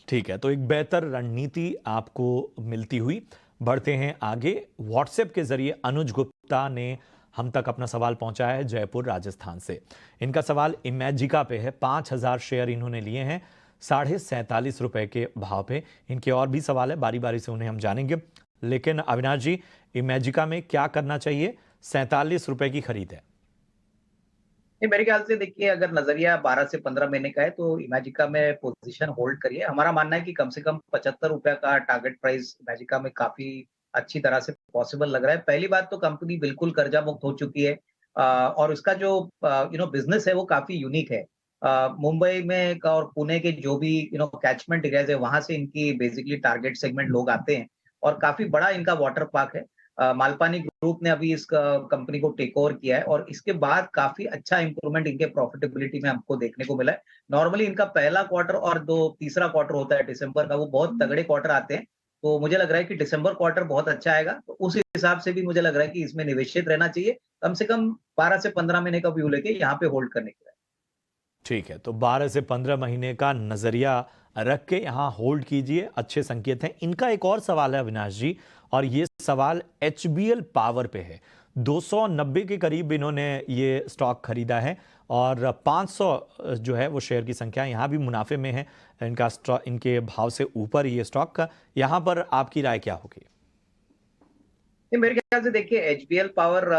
ठीक है, तो एक बेहतर रणनीति आपको मिलती हुई। बढ़ते हैं आगे। व्हाट्सएप के जरिए अनुज गुप्ता ने हम तक अपना सवाल पहुंचाया है जयपुर राजस्थान से। इनका सवाल इमेजिका पे है। 5000 शेयर इन्होंने लिए हैं 47.5 रुपए के भाव पे। इनके और भी सवाल है, बारी बारी से उन्हें हम जानेंगे। लेकिन अविनाश जी, इमेजिका में क्या करना चाहिए? 47 रुपए की खरीद है। मेरे ख्याल से देखिए, अगर नजरिया 12 से 15 महीने का है, तो इमेजिका में पोजीशन होल्ड करिए। हमारा मानना है कि कम से कम 75 रुपए का टारगेट प्राइस इमेजिका में काफी अच्छी तरह से पॉसिबल लग रहा है। पहली बात तो कंपनी बिल्कुल कर्जा मुक्त हो चुकी है, और उसका जो बिजनेस है वो काफी यूनिक है। मुंबई में और पुणे के जो भी कैचमेंट एरियाज है, वहां से इनकी बेसिकली टारगेट सेगमेंट लोग आते हैं, और काफी बड़ा इनका वाटर पार्क है। मालपानी ग्रुप ने अभी इस कंपनी को टेक ओवर किया है, और इसके बाद काफी अच्छा इंप्रूवमेंट इनके प्रॉफिटेबिलिटी में हमको देखने को मिला है। नॉर्मली इनका पहला क्वार्टर और तीसरा क्वार्टर होता है दिसंबर का, वो बहुत तगड़े क्वार्टर आते हैं। तो मुझे लग रहा है कि दिसंबर क्वार्टर बहुत अच्छा आएगा, तो उस हिसाब से भी मुझे लग रहा है कि इसमें निवेशित रहना चाहिए। कम से कम 12 से 15 महीने का व्यू लेके यहाँ पे होल्ड करने के लिए। ठीक है, तो 12 से 15 महीने का नजरिया रख के यहाँ होल्ड कीजिए, अच्छे संकेत हैं। इनका एक और सवाल है अविनाश जी, और ये सवाल HBL पावर पे है। 290 के करीब इन्होंने ये स्टॉक खरीदा है, और 500 जो है वो शेयर की संख्या यहाँ भी मुनाफे में है। इनका स्टॉक इनके भाव से ऊपर ये स्टॉक का, यहाँ पर आपकी राय क्या होगी? मेरे ख्याल से देखिए, HBL पावर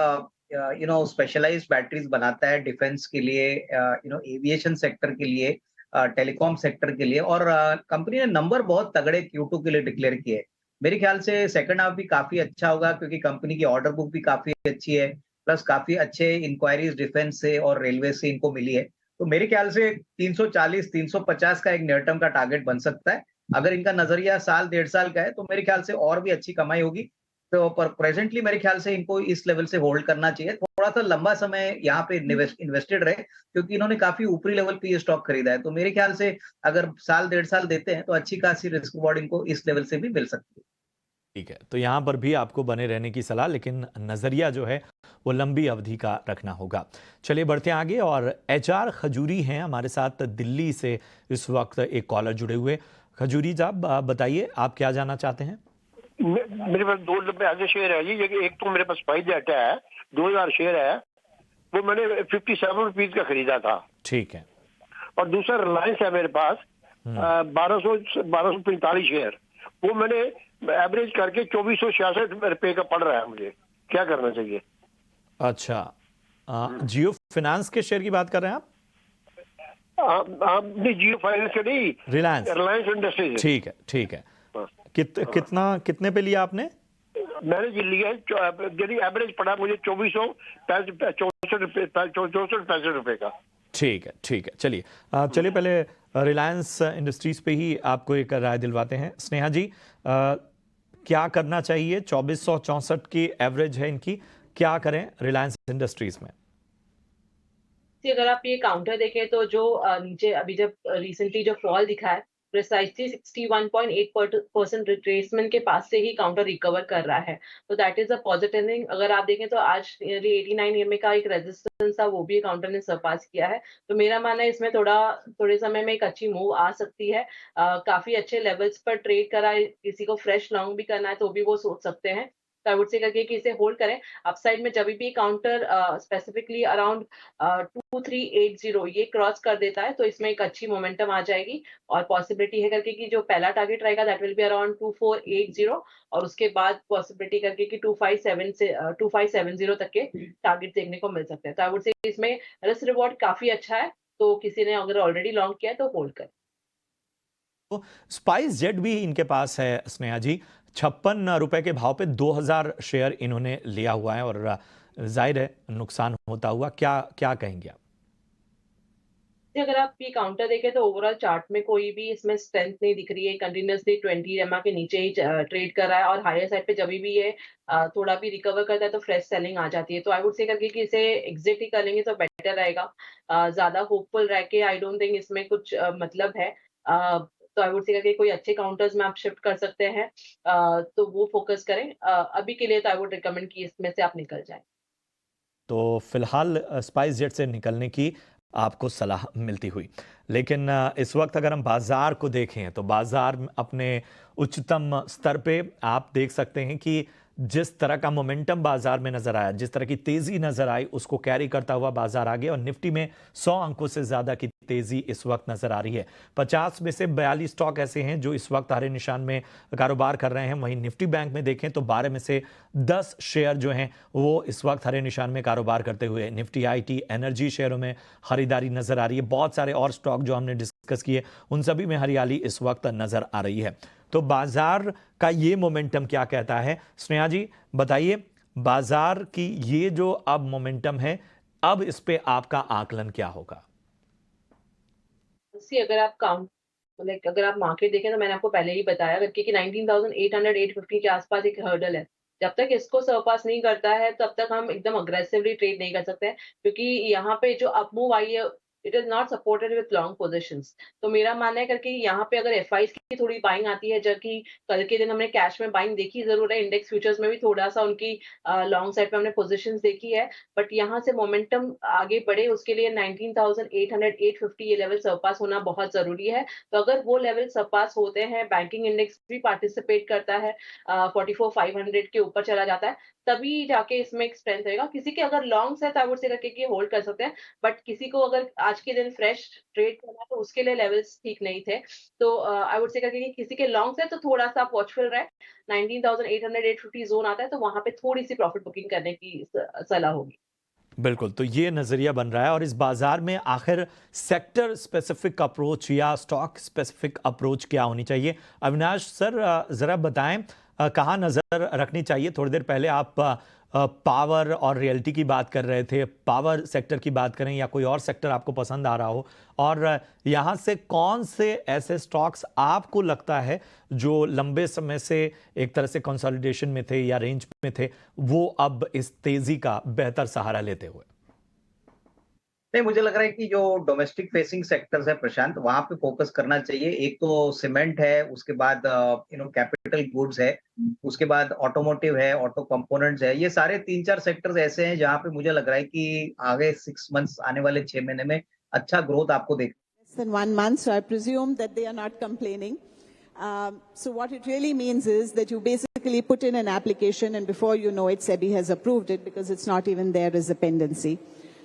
स्पेशलाइज्ड बैटरीज बनाता है डिफेंस के लिए, एविएशन सेक्टर के लिए, टेलीकॉम सेक्टर के लिए, और कंपनी ने नंबर बहुत तगड़े Q2 के लिए डिक्लेयर किए। मेरे ख्याल से सेकंड हाफ भी काफी अच्छा होगा, क्योंकि कंपनी की ऑर्डर बुक भी काफी अच्छी है, प्लस काफी अच्छे इंक्वायरीज डिफेंस से और रेलवे से इनको मिली है। तो मेरे ख्याल से 340 350 का एक नियर टर्म का टारगेट बन सकता है। अगर इनका नजरिया साल 1.5 साल का है, तो मेरे ख्याल से और भी अच्छी कमाई होगी। तो पर प्रेजेंटली मेरे ख्याल से इनको इस लेवल से होल्ड करना चाहिए, थोड़ा सा लंबा समय यहाँ पे इन्वेस्टेड रहे, क्योंकि इन्होंने काफी ऊपरी लेवल पे ये स्टॉक खरीदा है। तो मेरे ख्याल से अगर साल 1.5 साल देते हैं, तो अच्छी खासी रिस्क रिवॉर्ड इनको इस लेवल से भी मिल सकती है। ठीक है, तो यहाँ पर भी आपको बने रहने की सलाह, लेकिन नजरिया जो है वो लंबी अवधि का रखना होगा। चलिए बढ़ते हैं आगे, और HR खजूरी हैं हमारे साथ दिल्ली से इस वक्त एक कॉलर जुड़े हुए। खजूरी साहब, बताइए आप क्या जानना चाहते हैं? मेरे पास 2 डब्बे ऐसे शेयर है जी। एक तो मेरे पास फाइव डाटा है, 2000 शेयर है, वो मैंने 57 रुपीज का खरीदा था। ठीक है। और दूसरा रिलायंस है मेरे पास 1245 शेयर, वो मैंने एवरेज करके 2466 रुपए का पड़ रहा है, मुझे क्या करना चाहिए? अच्छा, जियो फाइनेंस के शेयर की बात कर रहे हैं आप? नहीं, जियो फाइनेंस के नहीं, रिलायंस इंडस्ट्रीज। ठीक है, ठीक है। कितने पे लिया आपने? मैंने जी लिया है, यदि एवरेज पड़ा मुझे 2464 रुपए का। ठीक है, ठीक है। चलिए पहले रिलायंस इंडस्ट्रीज पे ही आपको एक राय दिलवाते हैं। स्नेहा जी, क्या करना चाहिए? 2464 की एवरेज है इनकी, क्या करें रिलायंस इंडस्ट्रीज में? अगर आप ये काउंटर देखें तो जो नीचे अभी जब रिसेंटली जो फॉल दिखा है, प्रिसाइसली 61.8% रिट्रेसमेंट के पास से ही काउंटर रिकवर कर रहा है, तो that is a positive thing. अगर आप देखें तो आज 89 EMA का एक रेजिस्टेंस था, वो भी काउंटर ने सरपास किया है। तो मेरा मानना है इसमें थोड़े समय में एक अच्छी मूव आ सकती है। काफी अच्छे लेवल्स पर ट्रेड करा है, किसी को फ्रेश लॉन्ग भी करना है तो भी वो सोच सकते हैं। तो आई वुड से करके कि इसे होल्ड करें। अपसाइड में जब भी काउंटर स्पेसिफिकली अराउंड 2380 ये क्रॉस कर देता है तो इसमें एक अच्छी मोमेंटम आ जाएगी, और पॉसिबिलिटी है करके कि जो पहला टारगेट रहेगा दैट विल बी अराउंड 2480, और उसके बाद पॉसिबिलिटी करके कि 2570 तक के टारगेट देखने को मिल सकते हैं। तो आई वुड से इसमें रिस्क रिवॉर्ड काफी अच्छा है, तो किसी ने अगर ऑलरेडी लॉन्ग किया है तो होल्ड करें। तो स्पाइस जेट भी इनके पास है स्नेहा जी, 56 रुपए के भाव पे 2000 शेयर इन्होंने लिया हुआ है और जाहिर है नुकसान होता हुआ। क्या कहेंगे आप? अगर आप ये काउंटर देखें तो ओवरऑल चार्ट में कोई भी इसमें स्ट्रेंथ नहीं दिख रही है, कंटिन्यूसली 20 EMA के नीचे ही ट्रेड कर रहा है, और हायर साइड पे जब भी ये थोड़ा भी रिकवर करता है तो फ्रेश सेलिंग आ जाती है। तो आई वुड से करके कि इसे एग्जिट ही कर लेंगे तो बेटर रहेगा। ज्यादा होपफुल रह के आई डोंट थिंक इसमें कुछ मतलब है। तो आई वुड से करके कोई अच्छे काउंटर्स में आप शिफ्ट कर सकते हैं, तो वो फोकस करें। अभी के लिए तो आई वुड रिकमेंड कि इसमें से आप निकल जाएं। तो फिलहाल स्पाइस जेट से निकलने की आपको सलाह मिलती हुई, लेकिन इस वक्त अगर हम बाजार को देखें तो बाजार अपने उच्चतम स्तर पे आप देख सकते हैं कि जिस तरह का मोमेंटम बाजार में नजर आया, जिस तरह की तेजी नजर आई, उसको कैरी करता हुआ बाजार आगे, और निफ्टी में 100 अंकों से ज्यादा की तेजी इस वक्त नजर आ रही है। 50 में से 42 स्टॉक ऐसे हैं जो इस वक्त हरे निशान में कारोबार कर रहे हैं। वहीं निफ्टी बैंक में देखें तो 12 में से 10 शेयर जो हैं वो इस वक्त हरे निशान में कारोबार करते हुए निफ्टी IT एनर्जी शेयरों में खरीदारी नजर आ रही है। बहुत सारे और स्टॉक जो हमने डिस्कस किए उन सभी में हरियाली इस वक्त नजर आ रही है। तो बाजार का ये मोमेंटम क्या कहता है? स्नेहा जी बताइए, बाजार की ये जो अब मोमेंटम है, अब इस पे आपका आकलन क्या होगा? अगर आप अगर आप मार्केट देखें तो मैंने आपको पहले ही बताया करके कि 19,800-850 के आसपास एक हर्डल है। जब तक इसको सरपास नहीं करता है तब तक हम एकदम अग्रेसिवली ट्रेड नहीं कर सकते हैं, क्योंकि यहाँ पे जो अपमूव आई है it is not supported with long positions. तो मेरा मानना है करके यहाँ पे अगर FIs की थोड़ी बाइंग आती है, जबकि कल के दिन हमने कैश में बाइंग देखी जरूर है, इंडेक्स फ्यूचर्स में भी थोड़ा सा उनकी लॉन्ग साइड पे हमने पोजीशंस देखी है, बट यहाँ से मोमेंटम आगे बढ़े उसके लिए 19,800-850 ये लेवल सरपास होना बहुत जरूरी है। तो अगर वो लेवल सरपास होते हैं, बैंकिंग इंडेक्स भी पार्टिसिपेट करता है, 44,500 के ऊपर चला जाता है, तभी जाके इसमें एक स्ट्रेंथ रहेगा। किसी के अगर लॉन्ग है तो आई वुड से करके कि होल्ड कर सकते हैं, बट किसी को अगर आज के दिन फ्रेश ट्रेड करना है तो उसके लिए लेवल्स ठीक नहीं थे। तो आई वुड से करके कि किसी के लॉन्ग है तो थोड़ा सा वॉचफुल रहे। 19,800-850 जोन आता है तो वहां पे थोड़ी सी प्रॉफिट बुकिंग करने की सलाह होगी। बिल्कुल, तो ये नजरिया बन रहा है। और इस बाजार में आखिर सेक्टर स्पेसिफिक अप्रोच या स्टॉक स्पेसिफिक अप्रोच क्या होनी चाहिए? अविनाश सर जरा बताएं, कहाँ नजर रखनी चाहिए? थोड़ी देर पहले आप पावर और रियल्टी की बात कर रहे थे, पावर सेक्टर की बात करें या कोई और सेक्टर आपको पसंद आ रहा हो, और यहाँ से कौन से ऐसे स्टॉक्स आपको लगता है जो लंबे समय से एक तरह से कंसोलिडेशन में थे या रेंज में थे, वो अब इस तेजी का बेहतर सहारा लेते हुए? नहीं, मुझे लग रहा है कि जो डोमेस्टिक फेसिंग सेक्टर्स है प्रशांत, वहां पे फोकस करना चाहिए। एक तो सीमेंट है, उसके बाद कैपिटल गुड्स है, उसके बाद ऑटोमोटिव है, ऑटो कंपोनेंट्स है। ये सारे 3-4 सेक्टर्स ऐसे हैं जहां पे मुझे लग रहा है कि आगे 6 मंथ्स, आने वाले 6 महीने में अच्छा ग्रोथ आपको देख। In 1 month, so I presume that they are not complaining. So what it really means is that you basically put in an application and before you know it, SEBI has approved it because it's not even there as a pendency.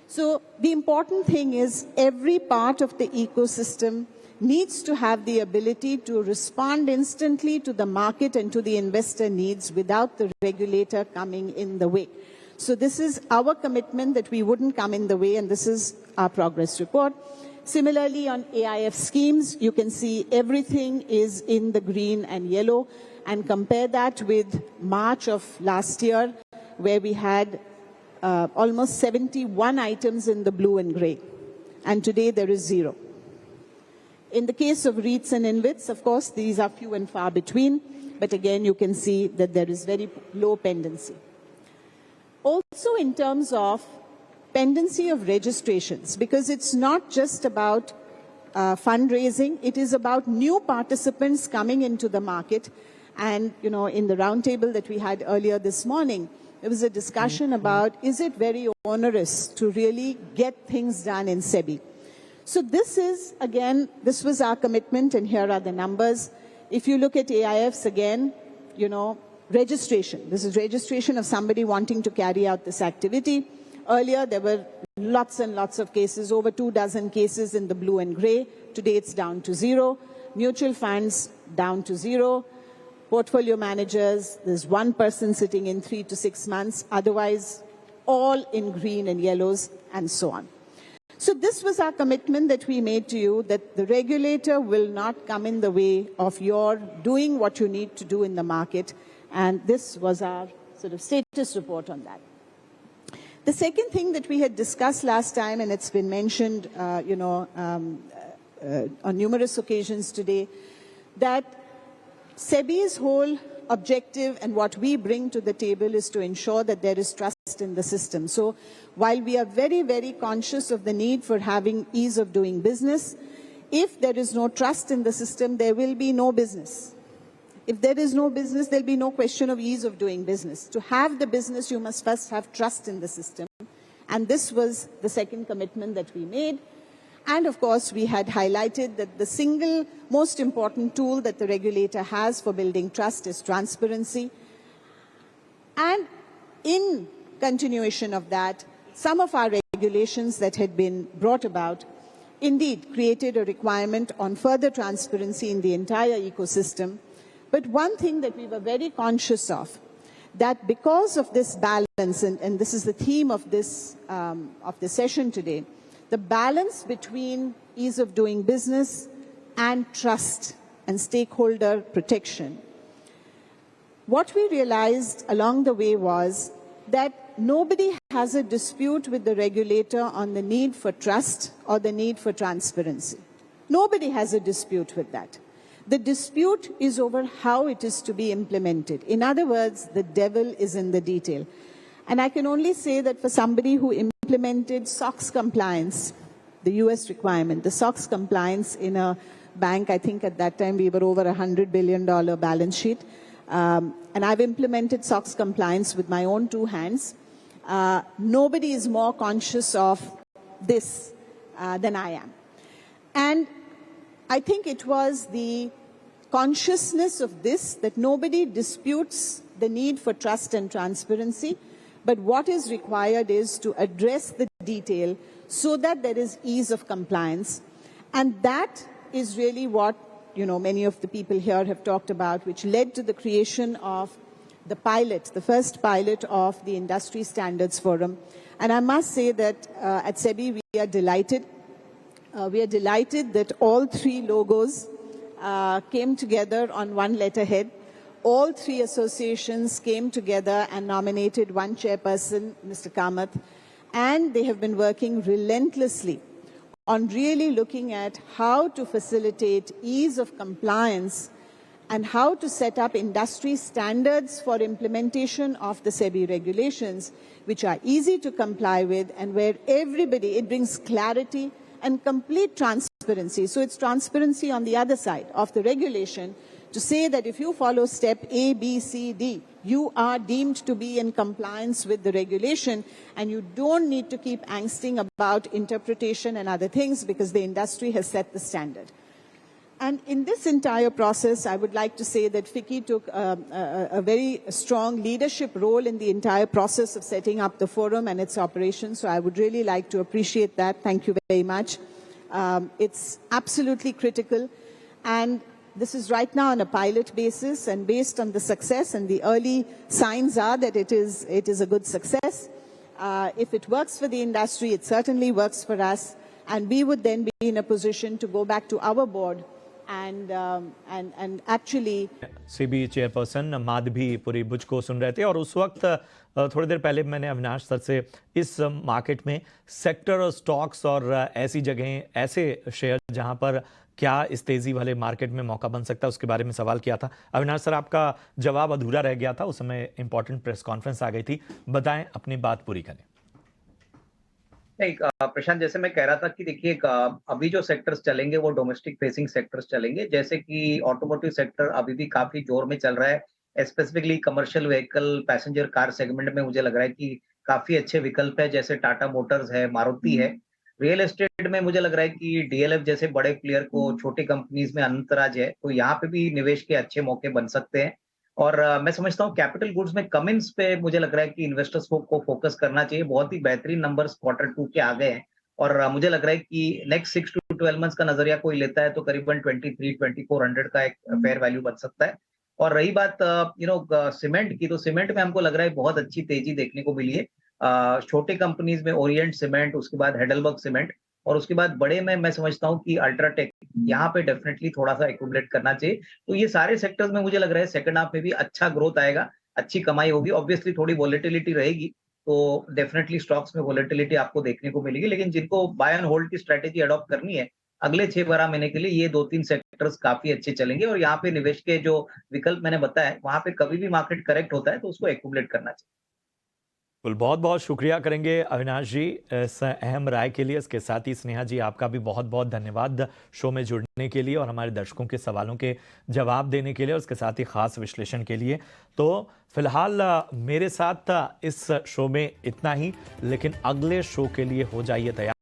So the important thing is every part of the ecosystem needs to have the ability to respond instantly to the market and to the investor needs without the regulator coming in the way. So this is our commitment that we wouldn't come in the way, and this is our progress report. Similarly, on AIF schemes, you can see everything is in the green and yellow, and compare that with March of last year, where we had almost 71 items in the blue and grey, and today there is 0. In the case of REITs and InvITs, of course, these are few and far between, but again, you can see that there is very low pendency. Also in terms of pendency of registrations, because it's not just about fundraising, it is about new participants coming into the market. And, you know, in the roundtable that we had earlier this morning, there was a discussion about, is it very onerous to really get things done in SEBI? So this is, again, this was our commitment, and here are the numbers. If you look at AIFs again, you know, registration. This is registration of somebody wanting to carry out this activity. Earlier, there were lots and lots of cases, over 24 cases in the blue and grey. Today, it's down to 0. Mutual funds, down to 0. Portfolio managers, there's one person sitting in 3 to 6 months. Otherwise, all in green and yellows, and so on. So this was our commitment that we made to you, that the regulator will not come in the way of your doing what you need to do in the market. And this was our sort of status report on that. The second thing that we had discussed last time, and it's been mentioned, on numerous occasions today, that SEBI's whole objective and what we bring to the table is to ensure that there is trust in the system. So while we are very, very conscious of the need for having ease of doing business, if there is no trust in the system, there will be no business. If there is no business, there'll be no question of ease of doing business. To have the business, you must first have trust in the system. And this was the second commitment that we made. And of course, we had highlighted that the single most important tool that the regulator has for building trust is transparency. And in continuation of that, some of our regulations that had been brought about indeed created a requirement on further transparency in the entire ecosystem. But one thing that we were very conscious of, that because of this balance, and this is the theme of this session today, the balance between ease of doing business and trust and stakeholder protection. What we realized along the way was that nobody has a dispute with the regulator on the need for trust or the need for transparency. Nobody has a dispute with that. The dispute is over how it is to be implemented. In other words, the devil is in the detail. And I can only say that for somebody who implemented SOX compliance, the US requirement, the SOX compliance in a bank, I think at that time we were over $100 billion balance sheet. And I've implemented SOX compliance with my own 2 hands. Nobody is more conscious of this than I am. And I think it was the consciousness of this that nobody disputes the need for trust and transparency, but what is required is to address the detail so that there is ease of compliance. And that is really what, you know, many of the people here have talked about, which led to the creation of the pilot, the first pilot of the Industry Standards Forum. And I must say that at SEBI we are delighted. We are delighted that all 3 logos came together on one letterhead. All 3 associations came together and nominated one chairperson, Mr. Kamath, and they have been working relentlessly on really looking at how to facilitate ease of compliance and how to set up industry standards for implementation of the SEBI regulations, which are easy to comply with and where everybody, it brings clarity and complete transparency. So it's transparency on the other side of the regulation to say that if you follow step A, B, C, D, you are deemed to be in compliance with the regulation and you don't need to keep angsting about interpretation and other things because the industry has set the standard. And in this entire process, I would like to say that FICCI took a very strong leadership role in the entire process of setting up the forum and its operations. So I would really like to appreciate that. Thank you very much. It's absolutely critical. And this is right now on a pilot basis, and based on the success, and the early signs are that it is a good success. If it works for the industry, it certainly works for us, and we would then be in a position to go back to our board and actually SEBI chairperson Madhabi Puri Buch को सुन रहे थे। और उस वक्त थोड़ी देर पहले मैंने अविनाश सर से इस मार्केट में सेक्टर और स्टॉक्स और ऐसी जगहें, ऐसे शेयर जहां पर क्या इस तेजी वाले मार्केट में मौका बन सकता है, उसके बारे में सवाल किया था। अविनाश सर, आपका जवाब अधूरा रह गया था, उस समय इंपॉर्टेंट प्रेस कॉन्फ्रेंस आ गई थी, बताएं, अपनी बात पूरी करें। नहीं, प्रशांत, जैसे मैं कह रहा था कि देखिए, अभी जो सेक्टर्स चलेंगे वो डोमेस्टिक फेसिंग सेक्टर्स चलेंगे, जैसे कि ऑटोमोटिव सेक्टर अभी भी काफी जोर में चल रहा है। Specifically commercial vehicle, passenger car segment में मुझे लग रहा है कि काफी अच्छे विकल्प है, जैसे टाटा मोटर्स है, मारुति है। रियल एस्टेट में मुझे लग रहा है कि डीएलएफ जैसे बड़े प्लेयर को छोटी कंपनीज में अंतराज है, तो यहाँ पे भी निवेश के अच्छे मौके बन सकते हैं। और मैं समझता हूँ कैपिटल गुड्स में कमिंस पे मुझे लग रहा है कि इन्वेस्टर्स को फोकस करना चाहिए। बहुत ही बेहतरीन नंबर्स Q2 के आ गए हैं, और मुझे लग रहा है कि नेक्स्ट 6 to 12 मंथ्स का नजरिया कोई लेता है तो करीबन 23-2400 का एक फेयर वैल्यू बन सकता है। और रही बात सीमेंट की, तो सीमेंट में हमको लग रहा है बहुत अच्छी तेजी देखने को मिली है। छोटे कंपनीज में ओरिएंट सीमेंट, उसके बाद हेडलबर्ग सीमेंट, और उसके बाद बड़े में मैं समझता हूँ कि अल्ट्राटेक, यहाँ पे डेफिनेटली थोड़ा सा एक्यूमुलेट करना चाहिए। तो ये सारे सेक्टर्स में मुझे लग रहा है सेकंड हाफ में भी अच्छा ग्रोथ आएगा, अच्छी कमाई होगी। ऑब्वियसली थोड़ी वॉलेटिलिटी रहेगी, तो डेफिनेटली स्टॉक्स में वॉलेटिलिटी आपको देखने को मिलेगी, लेकिन जिनको बाय एंड होल्ड की स्ट्रेटेजी अडॉप्ट करनी है अगले 6-12 महीने के लिए, ये 2-3 सेक्टर्स काफी अच्छे चलेंगे। और यहाँ पे निवेश के जो विकल्प मैंने बताया, वहां पे कभी भी मार्केट करेक्ट होता है तो उसको एक्यूमुलेट करना चाहिए। बिल्कुल, बहुत बहुत शुक्रिया करेंगे अविनाश जी इस अहम राय के लिए। इसके साथ ही स्नेहा जी, आपका भी बहुत बहुत धन्यवाद शो में जुड़ने के लिए और हमारे दर्शकों के सवालों के जवाब देने के लिए, और उसके साथ ही खास विश्लेषण के लिए। तो फिलहाल मेरे साथ इस शो में इतना ही, लेकिन अगले शो के लिए हो जाइए तैयार।